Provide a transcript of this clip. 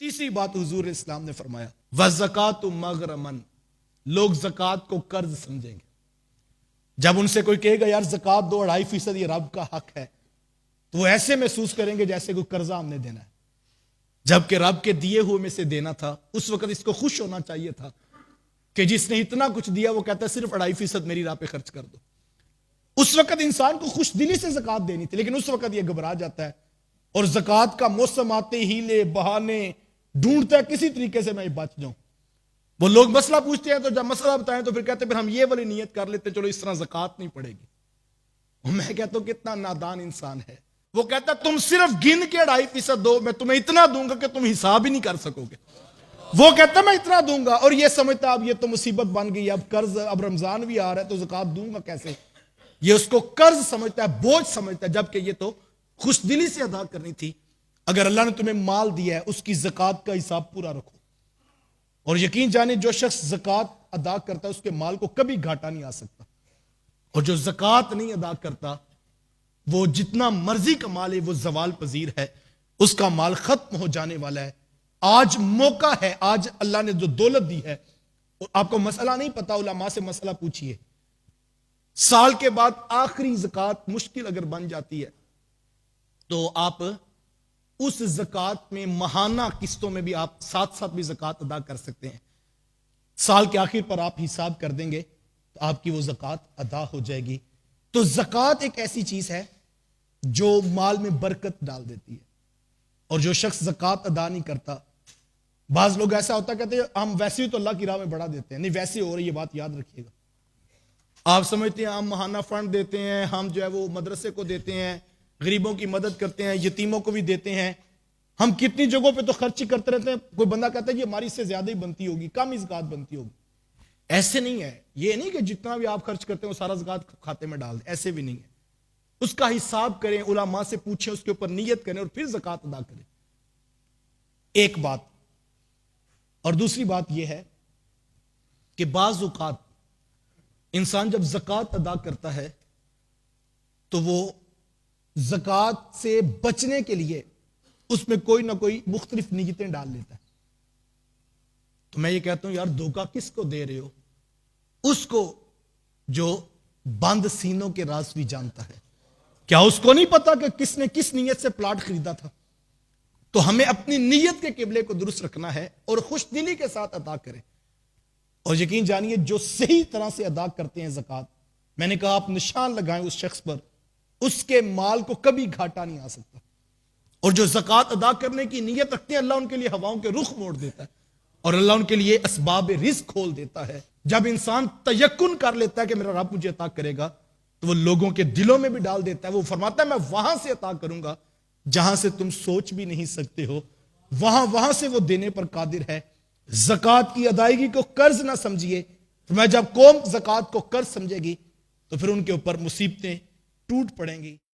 تیسری بات حضور اسلام نے فرمایا وَالزَّكَاةُ مَغْرَمًا، لوگ زکوٰۃ کو قرض سمجھیں گے۔ جب ان سے کوئی کہے گا یار زکوٰۃ دو 2.5% یہ رب کا حق ہے، تو وہ ایسے محسوس کریں گے جیسے کوئی قرضہ ہم نے دینا ہے، جبکہ رب کے دیے ہوئے میں سے دینا تھا۔ اس وقت اس کو خوش ہونا چاہیے تھا کہ جس نے اتنا کچھ دیا وہ کہتا ہے صرف 2.5% میری راہ پہ خرچ کر دو۔ اس وقت انسان کو خوش دلی سے زکوٰۃ دینی تھی، لیکن اس وقت یہ گھبرا جاتا ہے اور زکوٰۃ کا موسم آتے ہی ہیلے بہانے ڈھونڈتا ہے کسی طریقے سے میں بچ جاؤں۔ وہ لوگ مسئلہ پوچھتے ہیں تو جب مسئلہ بتائیں تو پھر کہتے ہیں پھر ہم یہ والی نیت کر لیتے چلو اس طرح زکوٰۃ نہیں پڑے گی۔ اور میں کہتا ہوں کتنا نادان انسان ہے، وہ کہتا ہے تم صرف گن کے 2.5% دو، میں تمہیں اتنا دوں گا کہ تم حساب ہی نہیں کر سکو گے۔ وہ کہتا ہے میں اتنا دوں گا، اور یہ سمجھتا اب یہ تو مصیبت بن گئی، اب قرض، اب رمضان بھی آ رہا ہے تو زکوٰۃ دوں گا کیسے؟ یہ اس کو قرض سمجھتا ہے، بوجھ سمجھتا ہے، جبکہ یہ تو خوش دلی سے ادا کرنی تھی۔ اگر اللہ نے تمہیں مال دیا ہے اس کی زکوٰۃ کا حساب پورا رکھو، اور یقین جانے جو شخص زکوٰۃ ادا کرتا ہے اس کے مال کو کبھی گھاٹا نہیں آ سکتا، اور جو زکوٰۃ نہیں ادا کرتا وہ جتنا مرضی کا مال ہے وہ زوال پذیر ہے، اس کا مال ختم ہو جانے والا ہے۔ آج موقع ہے، آج اللہ نے جو دولت دی ہے، آپ کو مسئلہ نہیں پتا، علماء سے مسئلہ پوچھئے، سال کے بعد آخری زکوٰۃ مشکل اگر بن جاتی ہے تو آپ اس زکوٰۃ میں ماہانہ قسطوں میں بھی آپ ساتھ ساتھ بھی زکوٰۃ ادا کر سکتے ہیں۔ سال کے آخر پر آپ حساب کر دیں گے تو آپ کی وہ زکوٰۃ ادا ہو جائے گی۔ تو زکوٰۃ ایک ایسی چیز ہے جو مال میں برکت ڈال دیتی ہے، اور جو شخص زکوٰۃ ادا نہیں کرتا، بعض لوگ ایسا ہوتا کہتے ہیں ہم ویسے ہی تو اللہ کی راہ میں بڑھا دیتے ہیں، نہیں ویسے ہو رہی، یہ بات یاد رکھیے گا۔ آپ سمجھتے ہیں ہم ماہانہ فنڈ دیتے ہیں، ہم جو ہے وہ مدرسے کو دیتے ہیں، غریبوں کی مدد کرتے ہیں، یتیموں کو بھی دیتے ہیں، ہم کتنی جگہوں پہ تو خرچ کرتے رہتے ہیں، کوئی بندہ کہتا ہے یہ ہماری اس سے زیادہ ہی بنتی ہوگی، کم ہی زکوٰۃ بنتی ہوگی۔ ایسے نہیں ہے، یہ نہیں کہ جتنا بھی آپ خرچ کرتے ہیں وہ سارا زکوٰۃ کھاتے میں ڈال دیں، ایسے بھی نہیں ہے۔ اس کا حساب کریں، علماء سے پوچھیں، اس کے اوپر نیت کریں اور پھر زکوٰۃ ادا کریں۔ ایک بات، اور دوسری بات یہ ہے کہ بعض اوقات انسان جب زکوٰۃ ادا کرتا ہے تو وہ زکوٰۃ سے بچنے کے لیے اس میں کوئی نہ کوئی مختلف نیتیں ڈال لیتا ہے۔ تو میں یہ کہتا ہوں یار دھوکہ کس کو دے رہے ہو؟ اس کو جو بند سینوں کے راز بھی جانتا ہے۔ کیا اس کو نہیں پتا کہ کس نے کس نیت سے پلاٹ خریدا تھا؟ تو ہمیں اپنی نیت کے قبلے کو درست رکھنا ہے اور خوش دلی کے ساتھ ادا کریں، اور یقین جانیے جو صحیح طرح سے ادا کرتے ہیں زکوٰۃ، میں نے کہا آپ نشان لگائیں اس شخص پر، اس کے مال کو کبھی گھاٹا نہیں آ سکتا۔ اور جو زکوٰۃ ادا کرنے کی نیت رکھتے ہیں اللہ ان کے لیے ہواؤں کے رخ موڑ دیتا ہے، اور اللہ ان کے لیے اسباب رزق کھول دیتا ہے۔ جب انسان تیقن کر لیتا ہے کہ میرا رب مجھے عطا کرے گا تو وہ لوگوں کے دلوں میں بھی ڈال دیتا ہے۔ وہ فرماتا ہے میں وہاں سے عطا کروں گا جہاں سے تم سوچ بھی نہیں سکتے ہو، وہاں سے وہ دینے پر قادر ہے۔ زکوٰۃ کی ادائیگی کو قرض نہ سمجھیے، فرمایا جب قوم زکوٰۃ کو قرض سمجھے گی تو پھر ان کے اوپر مصیبتیں ٹوٹ پڑیں گی۔